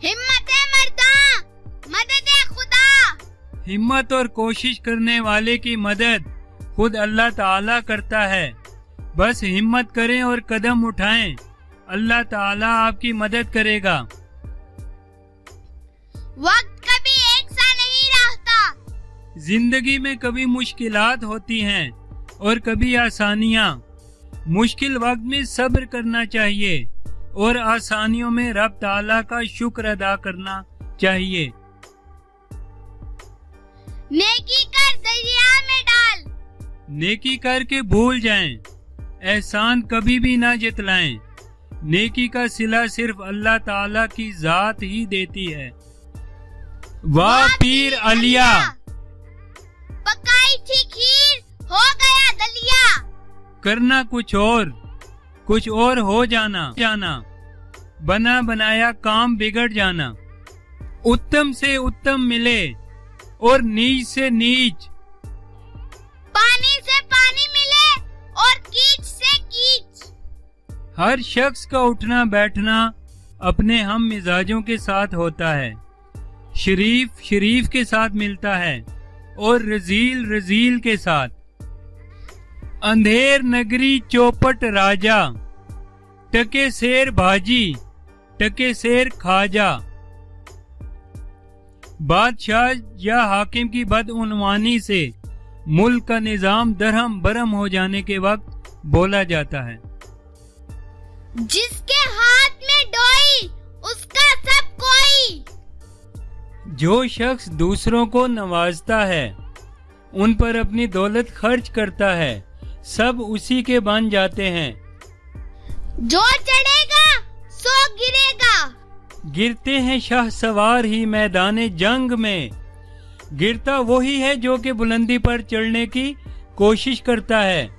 हिम्मत मर्दा, मदद खुदा। हिम्मत और कोशिश करने वाले की मदद खुद अल्लाह ताला करता है। बस हिम्मत करें और कदम उठाएं, अल्लाह ताला आपकी मदद करेगा। वक्त कभी एक सा नहीं रहता। जिंदगी में कभी मुश्किलात होती हैं और कभी आसानियाँ। मुश्किल वक्त में सब्र करना चाहिए और आसानियों में रब ताला का शुक्र अदा करना चाहिए। नेकी कर दरिया में डाल। नेकी करके भूल जाएं, एहसान कभी भी ना जितलाएं। नेकी का सिला सिर्फ अल्लाह ताला की जात ही देती है। वाह पीर अलिया, पकाई थी खीर, हो गया दलिया। करना कुछ और हो जाना बना बनाया काम बिगड़ जाना। उत्तम से उत्तम मिले और नीच से नीच। पानी से पानी मिले और कीच से कीच। हर शख्स का उठना बैठना अपने हम मिजाजों के साथ होता है। शरीफ के साथ मिलता है और रजील के साथ। अंधेर नगरी चौपट राजा, टके शेर भाजी, टके शेर खाजा। बादशाह या हाकिम की बदउनवानी से मुल्क का निजाम दरहम बरहम हो जाने के वक्त बोला जाता है। जिसके हाथ में डोई उसका सब कोई। जो शख्स दूसरों को नवाजता है, उन पर अपनी दौलत खर्च करता है, सब उसी के बन जाते हैं। जो चढ़ेगा सो गिरेगा। गिरते हैं शाह सवार ही मैदाने जंग में। गिरता वही है जो कि बुलंदी पर चढ़ने की कोशिश करता है।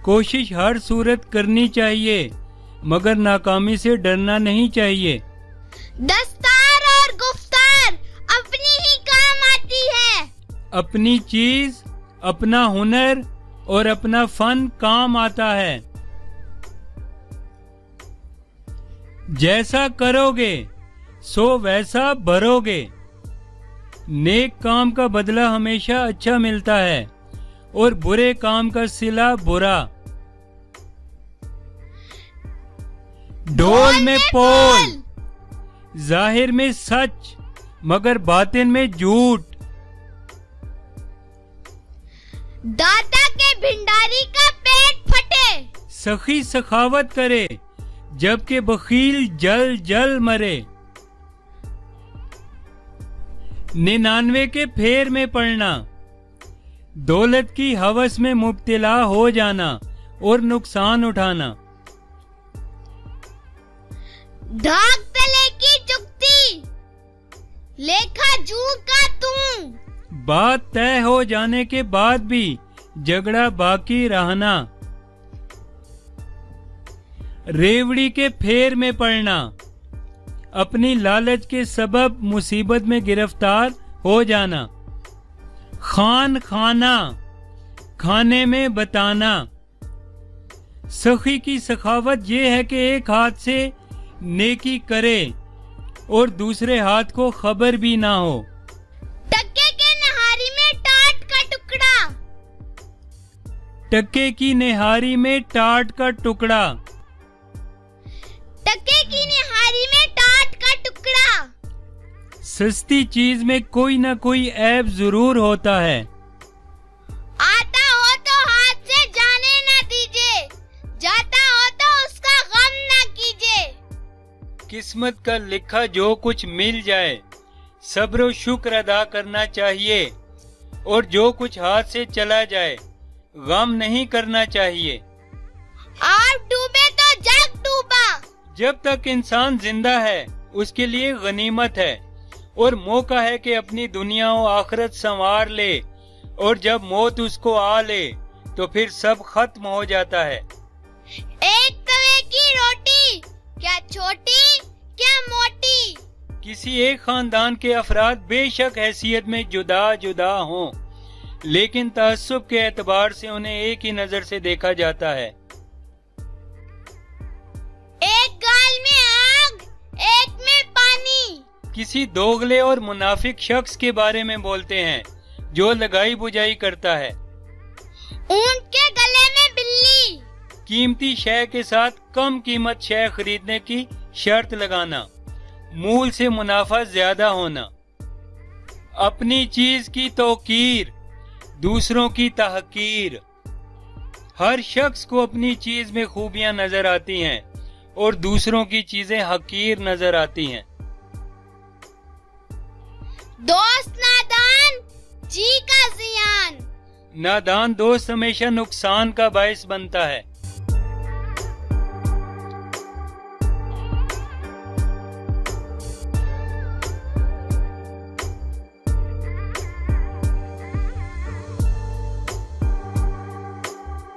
कोशिश हर सूरत करनी चाहिए, मगर नाकामी से डरना नहीं चाहिए। दस्तार और गुफ्तार अपनी ही काम आती है। अपनी चीज, अपना हुनर और अपना फन काम आता है। जैसा करोगे सो वैसा भरोगे। नेक काम का बदला हमेशा अच्छा मिलता है और बुरे काम का सिला बुरा। ढोल में पोल, जाहिर में सच मगर बातिन में झूठ। दाता के भिंडारी का पेट फटे। सखी सखावत करे जबकि बखील जल जल मरे। 99 के फेर में पड़ना, दौलत की हवस में मुब्तला हो जाना और नुकसान उठाना। धाक तले की चुकती, लेखा जू का तू। बात तय हो जाने के बाद भी झगड़ा बाकी रहना। रेवड़ी के फेर में पड़ना, अपनी लालच के सबब मुसीबत में गिरफ्तार हो जाना। खान खाना, खाने में बताना। सखी की सखावत ये है कि एक हाथ से नेकी करे और दूसरे हाथ को खबर भी ना हो। टक्के के नहारी में टाट का टुकड़ा। टक्के की निहारी में टाट का टुकड़ा। टक्के की निहारी में टाट का टुकड़ा। सस्ती चीज में कोई ना कोई ऐब जरूर होता है। आता हो तो हाथ से जाने ना दीजिए, जाता हो तो उसका गम ना कीजिए। किस्मत का लिखा जो कुछ मिल जाए, सब्र और शुक्र अदा करना चाहिए, और जो कुछ हाथ से चला जाए गम नहीं करना चाहिए। आप डूबे तो जग डूबा। जब तक इंसान जिंदा है उसके लिए गनीमत है और मौका है कि अपनी दुनिया और आखिरत संवार ले, और जब मौत उसको आ ले तो फिर सब खत्म हो जाता है। एक तवे की रोटी, क्या छोटी क्या मोटी। किसी एक खानदान के अफराद बेशक हैसियत में जुदा जुदा हों, लेकिन तअस्सुब के एतबार से उन्हें एक ही नजर से देखा जाता है। एक गाल में आग, एक में पानी। किसी दोगले और मुनाफिक शख्स के बारे में बोलते हैं जो लगाई बुझाई करता है। ऊंट के गले में बिल्ली। कीमती शय के साथ कम कीमत शय खरीदने की शर्त लगाना, मूल से मुनाफा ज्यादा होना। अपनी चीज की तौकीर, दूसरों की तहकीर। हर शख्स को अपनी चीज में खूबियां नजर आती हैं और दूसरों की चीजें हकीर नजर आती हैं। दोस्त नादान, जी का जियान। नादान दोस्त हमेशा नुकसान का बायस बनता है।